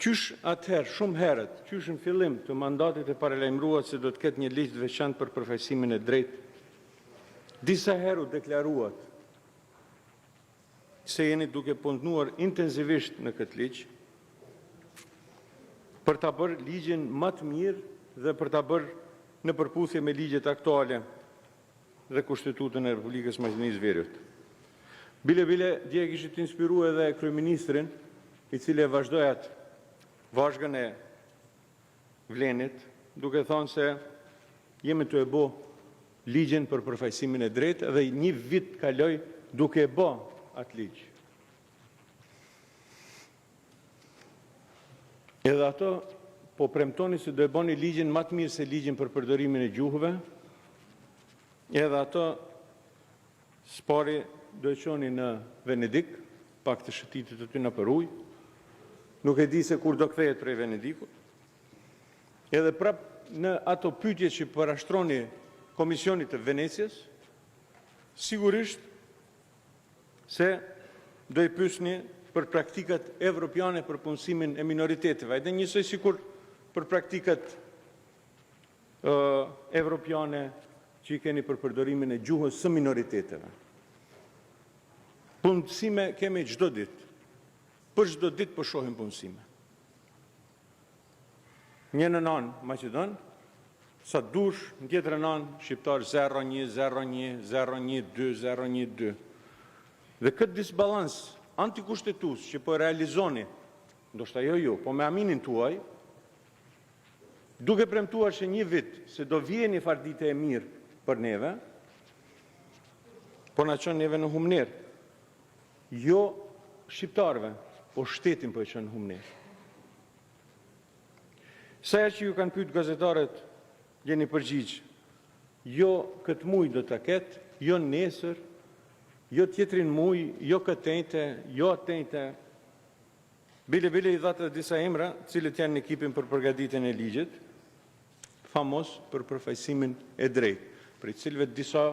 Qysh atëherë, shumë herët, qysh në fillim të mandatit e paralajmëruar se do të ketë një ligj të veçantë për përfaqësimin e drejtë, disa herë u deklaruat se jeni duke punuar intensivisht në këtë ligj për ta bërë ligjin më të mirë dhe për ta bërë në përputhje me ligjet aktuale dhe Kushtetutën e Republikës Maqedonisë Veriut. Bile dje kishit inspiruar edhe kryeministrin, i cili e vazhdoi atë vazhgën e Vlenit, duke thënë se jemi të e bë ligjin për përfaqësimin e drejtë dhe një vit kaloi duke e bë atë ligj. Edhe ato po premtoni se do e bëni ligjin më të mirë se ligjin për përdorimin e gjuhëve, edhe ato spari do e qoni në Venedik, pak të shëtitit të ty në për ujë, nuk e di se kur do kthehet prej Venedikut, edhe prap në ato pyetje që parashtroni Komisionit të Venecias, sigurisht se do i pyesni për praktikat evropiane për punësimin e minoriteteve, edhe njësoj sikur për praktikat evropiane që i keni për përdorimin e gjuhës së minoriteteve. Punësime kemi çdo ditë. Për çdo ditë po shohim punësime. Një në anë Maqedon, sa dush, në tjetër anë shqiptar 01, 01, 01, 2, 01, 2. Dhe këtë disbalans antikushtetues që po realizoni, ndoshta jo, po me aminin tuaj, duke premtuar që një vit se do vjeni fardite e mirë për neve, po na çon neve në humner. Jo shqiptarëve, po shtetin po e çon në humner. Sa herë që ju kanë pyet gazetarët, jeni përgjigj. Jo këtë muaj do ta ketë, jo nesër, jo tjetrin muaj, jo këtejte, jo atejte. Bile i dhatë disa emra, cilët janë në ekipin për përgatitjen e ligjit, famos për përfaqësimin e drejtë, për i cilëve disa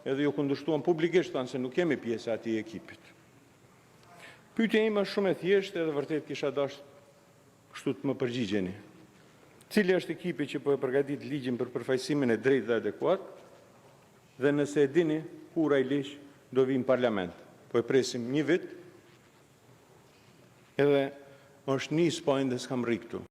edhe ju kundërshtuan publikisht, thanë se nuk kemi pjesë e atij ekipit. Pyetja ime është shumë e thjeshtë edhe vërtet kisha dashur kështu të më përgjigjeni. Cili është ekipi që po e përgatit ligjin për përfaqësimin e drejtë dhe adekuat, dhe nëse e dini kur ai ligj do vi në parlament. Po e presim një vit, edhe është nis po ende s'kam rri këtu.